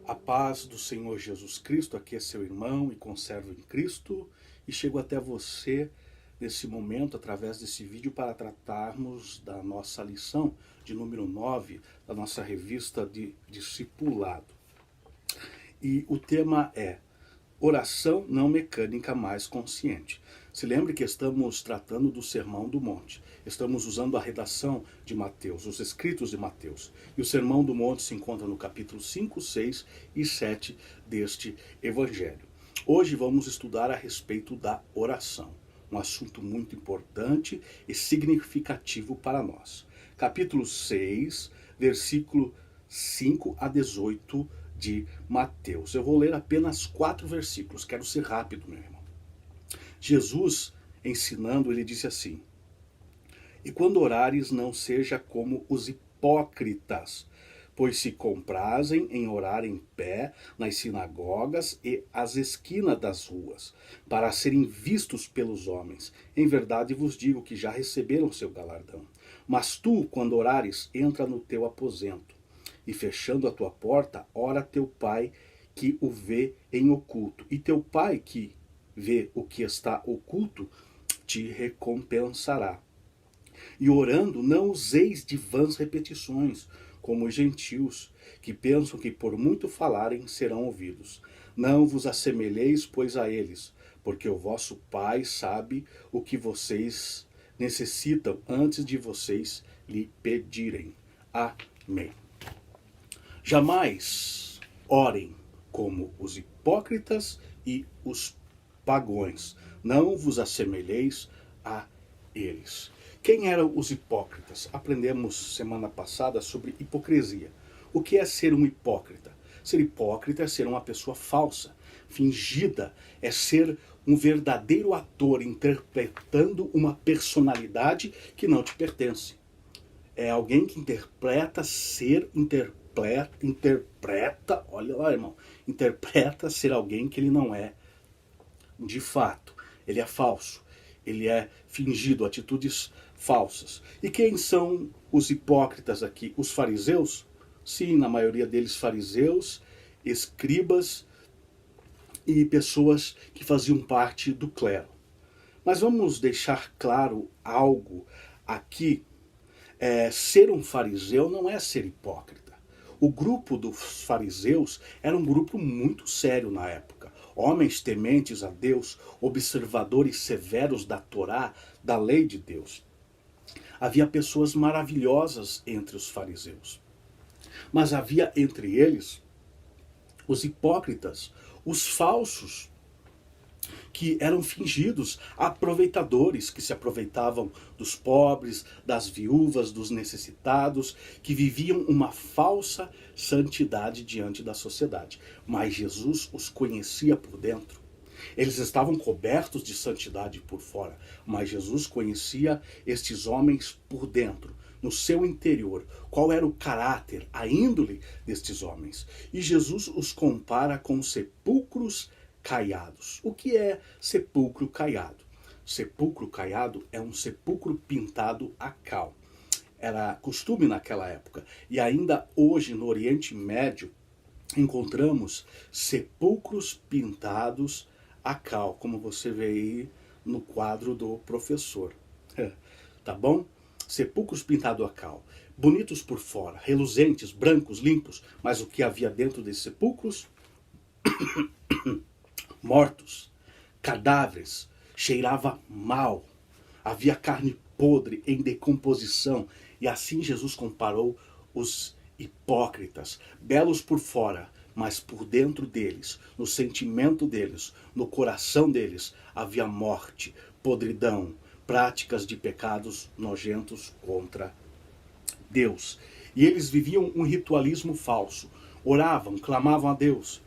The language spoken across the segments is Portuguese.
A paz do Senhor Jesus Cristo, aqui é seu irmão e conservo em Cristo, e chego até você nesse momento, através desse vídeo, para tratarmos da nossa lição de número 9, da nossa revista de discipulado. E o tema é oração não mecânica, mais consciente. Se lembre que estamos tratando do Sermão do Monte. Estamos usando a redação de Mateus, os escritos de Mateus. E o Sermão do Monte se encontra no capítulo 5, 6 e 7 deste evangelho. Hoje vamos estudar a respeito da oração. Um assunto muito importante e significativo para nós. Capítulo 6, versículo 5 a 18 de Mateus. Eu vou ler apenas 4 versículos, quero ser rápido, meu irmão. Jesus, ensinando, ele disse assim: E quando orares, não seja como os hipócritas, pois se comprazem em orar em pé nas sinagogas e às esquinas das ruas, para serem vistos pelos homens. Em verdade vos digo que já receberam seu galardão. Mas tu, quando orares, entra no teu aposento, e fechando a tua porta, ora a teu pai que o vê em oculto. E teu pai que vê o que está oculto, te recompensará. E orando, não useis de vãs repetições, como os gentios, que pensam que por muito falarem serão ouvidos. Não vos assemelheis, pois, a eles, porque o vosso Pai sabe o que vocês necessitam antes de vocês lhe pedirem. Amém. Jamais orem como os hipócritas e os pagões. Não vos assemelheis a eles. Quem eram os hipócritas? Aprendemos semana passada sobre hipocrisia. O que é ser um hipócrita? Ser hipócrita é ser uma pessoa falsa, fingida, é ser um verdadeiro ator interpretando uma personalidade que não te pertence. É alguém que interpreta ser alguém que ele não é de fato. Ele é falso, ele é fingido, atitudes falsas. E quem são os hipócritas aqui? Os fariseus? Sim, na maioria deles fariseus, escribas e pessoas que faziam parte do clero. Mas vamos deixar claro algo aqui. Ser um fariseu não é ser hipócrita. O grupo dos fariseus era um grupo muito sério na época. Homens tementes a Deus, observadores severos da Torá, da lei de Deus. Havia pessoas maravilhosas entre os fariseus. Mas havia entre eles os hipócritas, os falsos, que eram fingidos, aproveitadores, que se aproveitavam dos pobres, das viúvas, dos necessitados, que viviam uma falsa santidade diante da sociedade. Mas Jesus os conhecia por dentro. Eles estavam cobertos de santidade por fora, mas Jesus conhecia estes homens por dentro, no seu interior. Qual era o caráter, a índole destes homens? E Jesus os compara com sepulcros caiados. O que é sepulcro caiado? Sepulcro caiado é um sepulcro pintado a cal. Era costume naquela época. E ainda hoje no Oriente Médio encontramos sepulcros pintados a cal, como você vê aí no quadro do professor. Tá bom? Sepulcros pintados a cal. Bonitos por fora, reluzentes, brancos, limpos. Mas o que havia dentro desses sepulcros? Mortos, cadáveres, cheirava mal, havia carne podre em decomposição, e assim Jesus comparou os hipócritas, belos por fora, mas por dentro deles, no sentimento deles, no coração deles, havia morte, podridão, práticas de pecados nojentos contra Deus. E eles viviam um ritualismo falso, oravam, clamavam a Deus,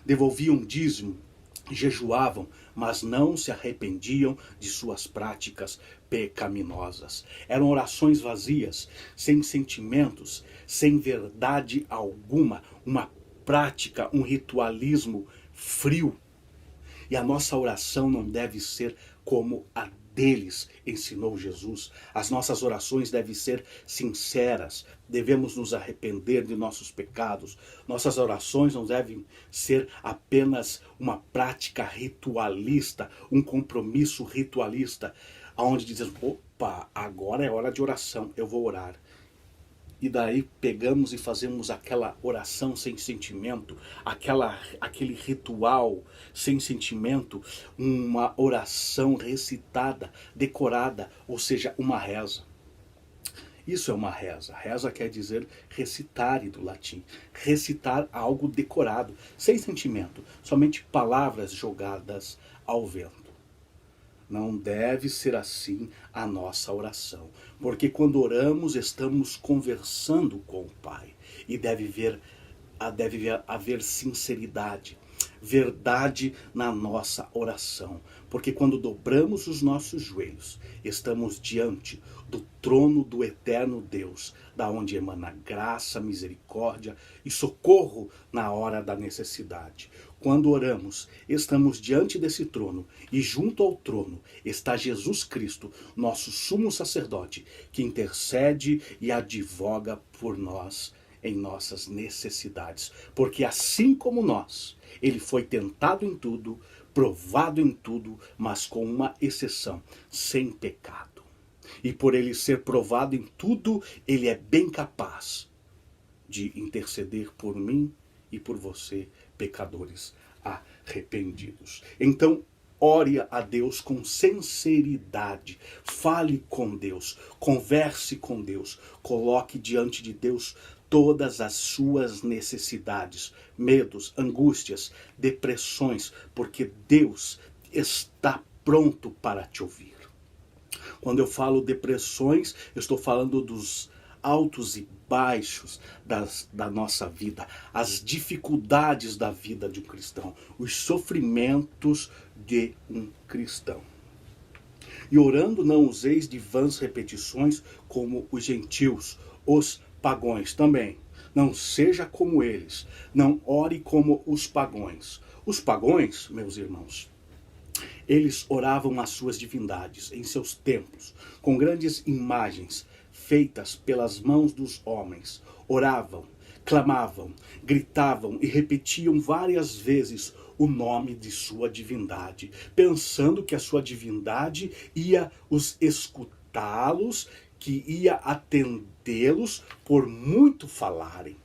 devolviam dízimo, jejuavam, mas não se arrependiam de suas práticas pecaminosas. Eram orações vazias, sem sentimentos, sem verdade alguma, uma prática, um ritualismo frio. E a nossa oração não deve ser como a deles ensinou Jesus. As nossas orações devem ser sinceras, devemos nos arrepender de nossos pecados. Nossas orações não devem ser apenas uma prática ritualista, um compromisso ritualista, onde dizemos, opa, agora é hora de oração, eu vou orar. E daí pegamos e fazemos aquela oração sem sentimento, aquele ritual sem sentimento, uma oração recitada, decorada, ou seja, uma reza. Isso é uma reza. Reza quer dizer recitare do latim. Recitar algo decorado, sem sentimento, somente palavras jogadas ao vento. Não deve ser assim a nossa oração, porque quando oramos estamos conversando com o Pai e deve haver sinceridade, verdade na nossa oração, porque quando dobramos os nossos joelhos, estamos diante do trono do eterno Deus, da onde emana graça, misericórdia e socorro na hora da necessidade. Quando oramos, estamos diante desse trono e junto ao trono está Jesus Cristo, nosso sumo sacerdote, que intercede e advoga por nós em nossas necessidades. Porque assim como nós, ele foi tentado em tudo, provado em tudo, mas com uma exceção, sem pecado. E por ele ser provado em tudo, ele é bem capaz de interceder por mim e por você, pecadores arrependidos. Então, ore a Deus com sinceridade, fale com Deus, converse com Deus, coloque diante de Deus todas as suas necessidades, medos, angústias, depressões, porque Deus está pronto para te ouvir. Quando eu falo depressões, eu estou falando dos altos e baixos da nossa vida, as dificuldades da vida de um cristão, os sofrimentos de um cristão. E orando não useis de vãs repetições como os gentios, os pagões também. Não seja como eles, não ore como os pagões. Os pagões, meus irmãos, eles oravam as suas divindades em seus templos, com grandes imagens feitas pelas mãos dos homens. Oravam, clamavam, gritavam e repetiam várias vezes o nome de sua divindade, pensando que a sua divindade ia os escutá-los, que ia atendê-los por muito falarem.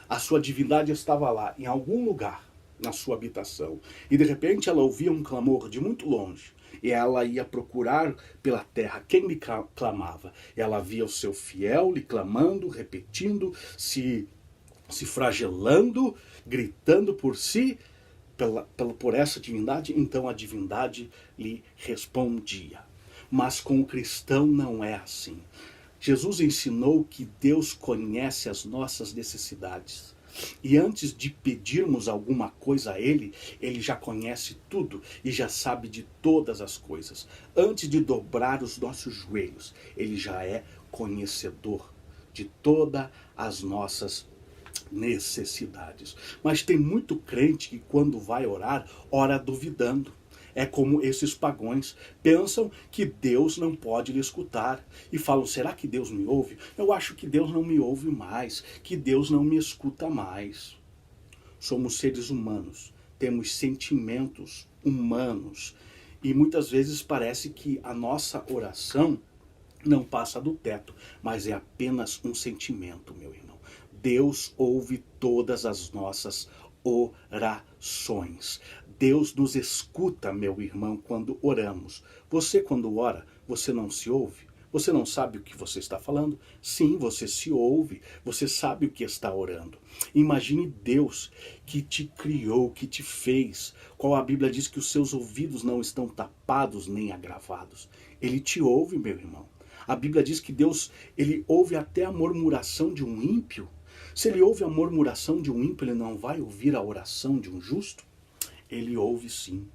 A sua divindade estava lá, em algum lugar, na sua habitação. E de repente ela ouvia um clamor de muito longe. E ela ia procurar pela terra quem lhe clamava. Ela via o seu fiel lhe clamando, repetindo, se flagelando, gritando por si, por essa divindade. Então a divindade lhe respondia. Mas com o cristão não é assim. Jesus ensinou que Deus conhece as nossas necessidades. E antes de pedirmos alguma coisa a Ele, Ele já conhece tudo e já sabe de todas as coisas. Antes de dobrar os nossos joelhos, Ele já é conhecedor de todas as nossas necessidades. Mas tem muito crente que quando vai orar, ora duvidando. É como esses pagões, pensam que Deus não pode lhe escutar. E falam, será que Deus me ouve? Eu acho que Deus não me ouve mais, que Deus não me escuta mais. Somos seres humanos, temos sentimentos humanos. E muitas vezes parece que a nossa oração não passa do teto, mas é apenas um sentimento, meu irmão. Deus ouve todas as nossas orações. Deus nos escuta, meu irmão, quando oramos. Você, quando ora, você não se ouve? Você não sabe o que você está falando? Sim, você se ouve, você sabe o que está orando. Imagine Deus que te criou, que te fez, qual a Bíblia diz que os seus ouvidos não estão tapados nem agravados. Ele te ouve, meu irmão. A Bíblia diz que Deus, ele ouve até a murmuração de um ímpio. Se ele ouve a murmuração de um ímpio, ele não vai ouvir a oração de um justo? Ele ouve sim.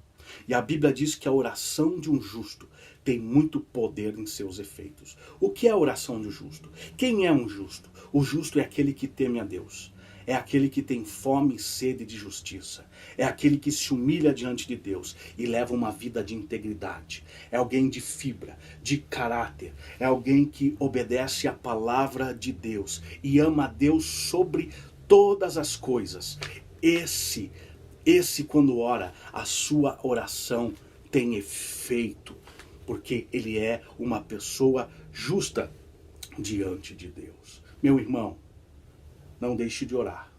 E a Bíblia diz que a oração de um justo tem muito poder em seus efeitos. O que é a oração de um justo? Quem é um justo? O justo é aquele que teme a Deus. é aquele que tem fome e sede de justiça. É aquele que se humilha diante de Deus e leva uma vida de integridade. É alguém de fibra, de caráter. É alguém que obedece à palavra de Deus e ama a Deus sobre todas as coisas. Esse quando ora, a sua oração tem efeito, porque ele é uma pessoa justa diante de Deus. Meu irmão, não deixe de orar.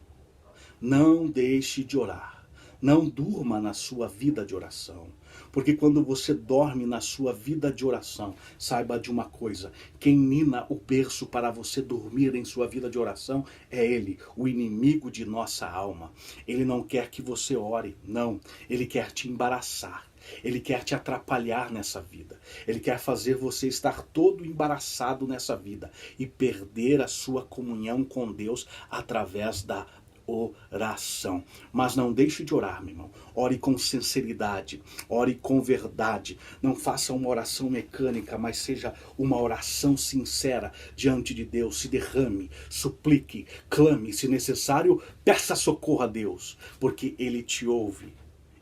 Não deixe de orar. Não durma na sua vida de oração. Porque quando você dorme na sua vida de oração, saiba de uma coisa: quem mina o berço para você dormir em sua vida de oração é ele, o inimigo de nossa alma. Ele não quer que você ore, não. Ele quer te embaraçar. Ele quer te atrapalhar nessa vida. Ele quer fazer você estar todo embaraçado nessa vida e perder a sua comunhão com Deus através da oração. Mas não deixe de orar, meu irmão. Ore com sinceridade, ore com verdade. Não faça uma oração mecânica, mas seja uma oração sincera diante de Deus. Se derrame, suplique, clame, se necessário, peça socorro a Deus, porque Ele te ouve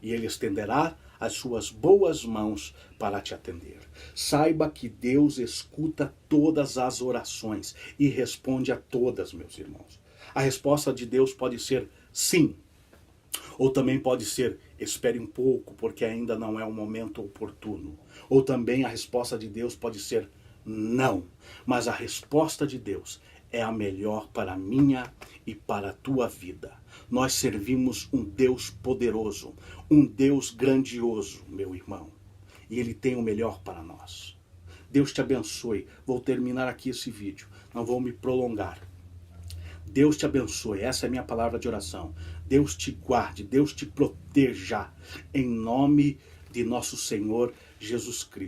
e Ele estenderá as suas boas mãos para te atender. Saiba que Deus escuta todas as orações e responde a todas, meus irmãos. A resposta de Deus pode ser sim, ou também pode ser espere um pouco, porque ainda não é o momento oportuno. Ou também a resposta de Deus pode ser não, mas a resposta de Deus é a melhor para a minha e para a tua vida. Nós servimos um Deus poderoso, um Deus grandioso, meu irmão. E Ele tem o melhor para nós. Deus te abençoe. Vou terminar aqui esse vídeo. Não vou me prolongar. Deus te abençoe. Essa é a minha palavra de oração. Deus te guarde. Deus te proteja. Em nome de nosso Senhor Jesus Cristo.